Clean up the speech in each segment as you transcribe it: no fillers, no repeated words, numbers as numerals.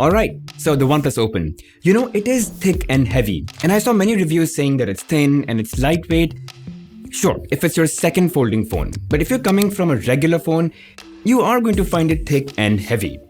Alright, so the OnePlus Open. You know, it is thick and heavy, and I saw many reviews saying that it's thin and it's lightweight. Sure, if it's your second folding phone, but if you're coming from a regular phone, you are going to find it thick and heavy.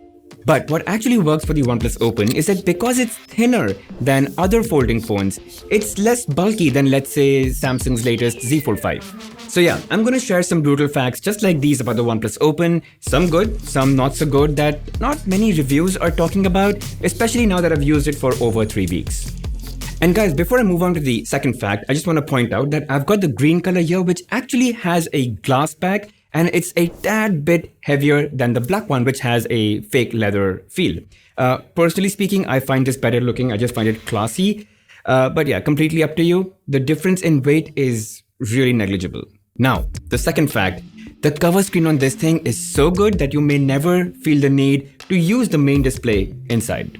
But what actually works for the OnePlus Open is that because it's thinner than other folding phones, it's less bulky than, let's say, Samsung's latest Z Fold 5. So yeah, I'm gonna share some brutal facts just like these about the OnePlus Open, some good, some not so good that not many reviews are talking about, especially now that I've used it for over 3 weeks. And guys, before I move on to the second fact, I just want to point out that I've got the green color here, which actually has a glass back, and it's a tad bit heavier than the black one, which has a fake leather feel. Personally speaking, I find this better looking. I just find it classy. But yeah, completely up to you. The difference in weight is really negligible. Now, the second fact, the cover screen on this thing is so good that you may never feel the need to use the main display inside.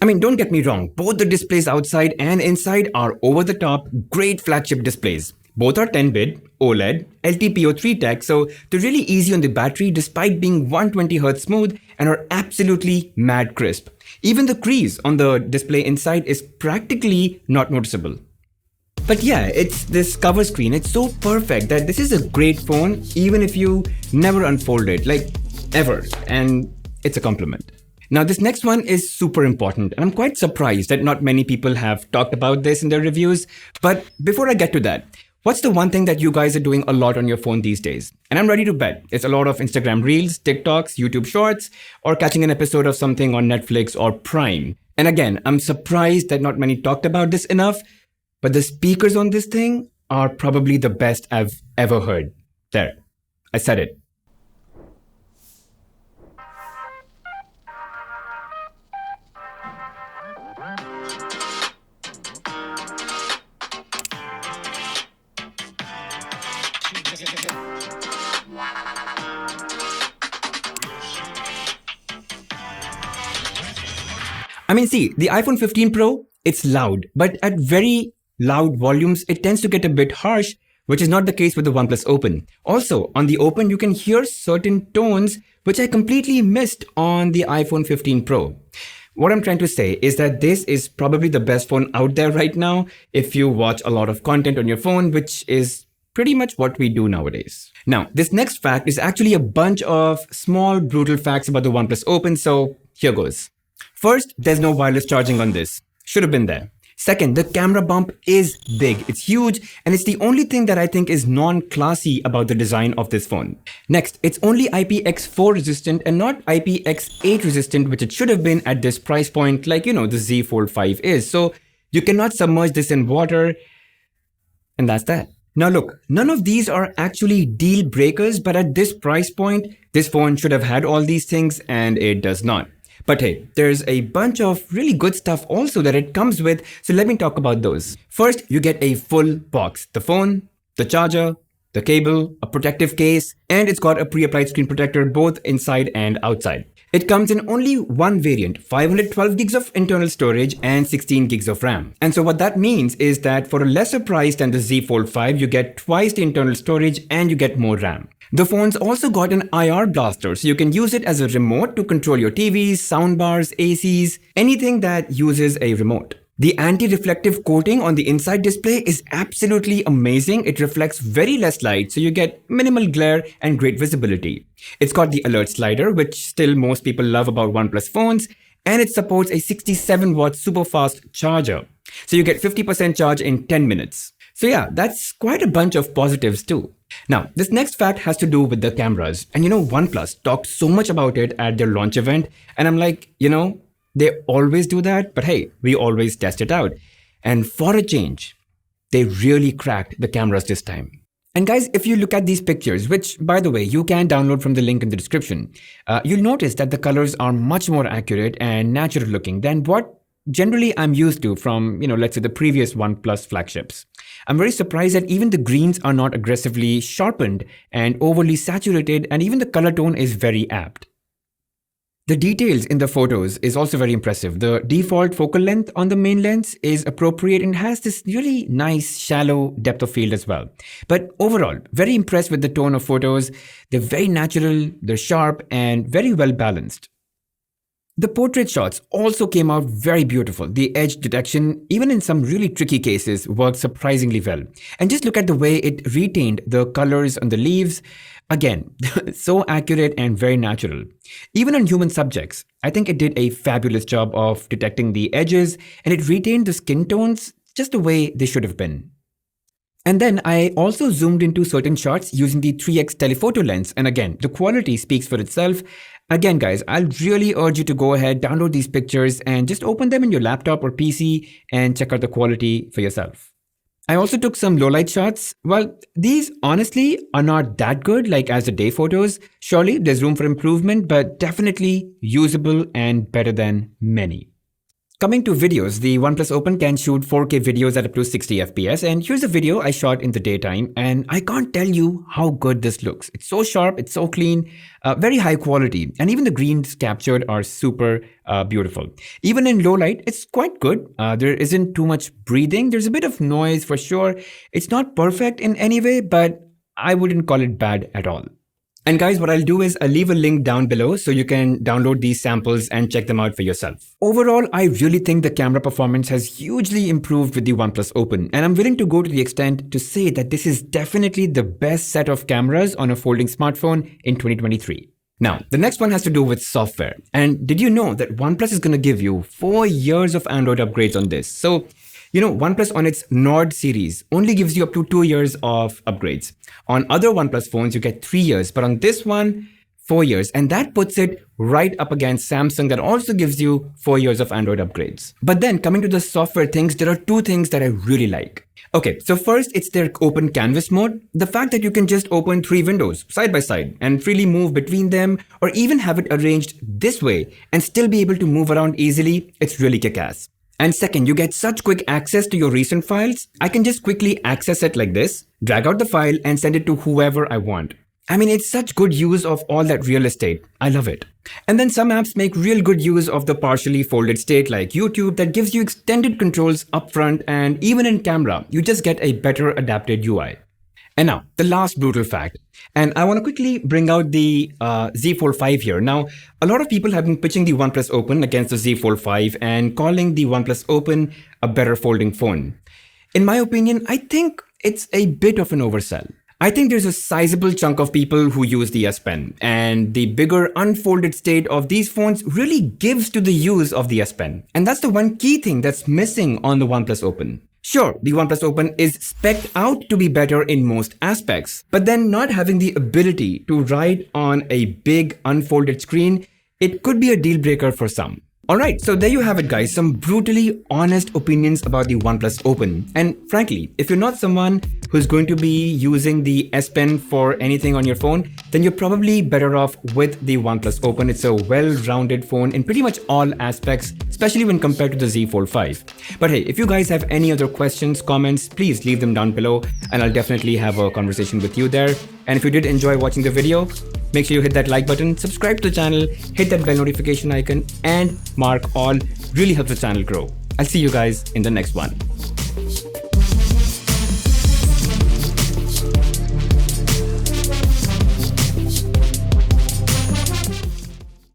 I mean, don't get me wrong, both the displays outside and inside are over-the-top, great flagship displays. Both are 10-bit, OLED, LTPO3 tech, so they're really easy on the battery despite being 120Hz smooth and are absolutely mad crisp. Even the crease on the display inside is practically not noticeable. But yeah, it's this cover screen, it's so perfect that this is a great phone even if you never unfold it, like ever, and it's a compliment. Now this next one is super important and I'm quite surprised that not many people have talked about this in their reviews. But before I get to that, what's the one thing that you guys are doing a lot on your phone these days? And I'm ready to bet it's a lot of Instagram Reels, TikToks, YouTube Shorts, or catching an episode of something on Netflix or Prime. And again, I'm surprised that not many talked about this enough, but the speakers on this thing are probably the best I've ever heard. There, I said it. I mean, see, the iPhone 15 Pro, it's loud, but at very loud volumes, it tends to get a bit harsh, which is not the case with the OnePlus Open. Also, on the Open, you can hear certain tones, which I completely missed on the iPhone 15 Pro. What I'm trying to say is that this is probably the best phone out there right now if you watch a lot of content on your phone, which is pretty much what we do nowadays. Now, this next fact is actually a bunch of small, brutal facts about the OnePlus Open, so here goes. First, there's no wireless charging on this. Should have been there. Second, the camera bump is big. It's huge, and it's the only thing that I think is non-classy about the design of this phone. Next, it's only IPX4 resistant and not IPX8 resistant, which it should have been at this price point, like, the Z Fold 5 is. So you cannot submerge this in water, and that's that. Now look, none of these are actually deal breakers, but at this price point, this phone should have had all these things, and it does not. But hey, there's a bunch of really good stuff also that it comes with, so let me talk about those. First, you get a full box. The phone, the charger, the cable, a protective case, and it's got a pre-applied screen protector both inside and outside. It comes in only one variant, 512 gigs of internal storage and 16 gigs of RAM. And so what that means is that for a lesser price than the Z Fold 5, you get twice the internal storage and you get more RAM. The phone's also got an IR blaster, so you can use it as a remote to control your TVs, soundbars, ACs, anything that uses a remote. The anti-reflective coating on the inside display is absolutely amazing. It reflects very less light, so you get minimal glare and great visibility. It's got the alert slider, which still most people love about OnePlus phones, and it supports a 67-watt super fast charger. So you get 50% charge in 10 minutes. So yeah, that's quite a bunch of positives too. Now, this next fact has to do with the cameras. And OnePlus talked so much about it at their launch event, and I'm like, they always do that, but hey, we always test it out. And for a change, they really cracked the cameras this time. And guys, if you look at these pictures, which by the way, you can download from the link in the description, you'll notice that the colors are much more accurate and natural looking than what generally I'm used to from, let's say the previous OnePlus flagships. I'm very surprised that even the greens are not aggressively sharpened and overly saturated, and even the color tone is very apt. The details in the photos is also very impressive. The default focal length on the main lens is appropriate and has this really nice shallow depth of field as well. But overall, very impressed with the tone of photos. They're very natural, they're sharp and very well balanced. The portrait shots also came out very beautiful. The edge detection, even in some really tricky cases, worked surprisingly well. And just look at the way it retained the colors on the leaves. Again, so accurate and very natural. Even on human subjects, I think it did a fabulous job of detecting the edges, and it retained the skin tones just the way they should have been. And then I also zoomed into certain shots using the 3x telephoto lens, and again, the quality speaks for itself. Again, guys, I'll really urge you to go ahead, download these pictures, and just open them in your laptop or PC and check out the quality for yourself. I also took some low light shots. Well, these honestly are not that good like as the day photos. Surely there's room for improvement, but definitely usable and better than many. Coming to videos, the OnePlus Open can shoot 4K videos at up to 60 FPS, and here's a video I shot in the daytime, and I can't tell you how good this looks. It's so sharp, it's so clean, very high quality, and even the greens captured are super beautiful. Even in low light, it's quite good. There isn't too much breathing. There's a bit of noise for sure. It's not perfect in any way, but I wouldn't call it bad at all. And guys, what I'll do is I'll leave a link down below so you can download these samples and check them out for yourself. Overall, I really think the camera performance has hugely improved with the OnePlus Open, and I'm willing to go to the extent to say that this is definitely the best set of cameras on a folding smartphone in 2023. Now, the next one has to do with software. And did you know that OnePlus is going to give you 4 years of Android upgrades on this? So, OnePlus on its Nord series only gives you up to 2 years of upgrades. On other OnePlus phones, you get 3 years, but on this one, 4 years. And that puts it right up against Samsung that also gives you 4 years of Android upgrades. But then coming to the software things, there are 2 things that I really like. Okay, so first, it's their open canvas mode. The fact that you can just open 3 windows side by side and freely move between them, or even have it arranged this way and still be able to move around easily, it's really kick-ass. And second, you get such quick access to your recent files. I can just quickly access it like this, drag out the file and send it to whoever I want. I mean, it's such good use of all that real estate. I love it. And then some apps make real good use of the partially folded state like YouTube that gives you extended controls up front, and even in camera, you just get a better adapted UI. And now, the last brutal fact. And I want to quickly bring out the Z Fold 5 here. Now, a lot of people have been pitching the OnePlus Open against the Z Fold 5 and calling the OnePlus Open a better folding phone. In my opinion, I think it's a bit of an oversell. I think there's a sizable chunk of people who use the S Pen, and the bigger unfolded state of these phones really gives to the use of the S Pen. And that's the one key thing that's missing on the OnePlus Open. Sure, the OnePlus Open is spec'd out to be better in most aspects, but then not having the ability to write on a big unfolded screen, it could be a deal breaker for some. Alright, so there you have it guys, some brutally honest opinions about the OnePlus Open. And frankly, if you're not someone who's going to be using the S Pen for anything on your phone, then you're probably better off with the OnePlus Open. It's a well-rounded phone in pretty much all aspects, especially when compared to the Z Fold 5. But hey, if you guys have any other questions, comments, please leave them down below and I'll definitely have a conversation with you there. And if you did enjoy watching the video, make sure you hit that like button, subscribe to the channel, hit that bell notification icon, and mark all. Really helps the channel grow. I'll see you guys in the next one.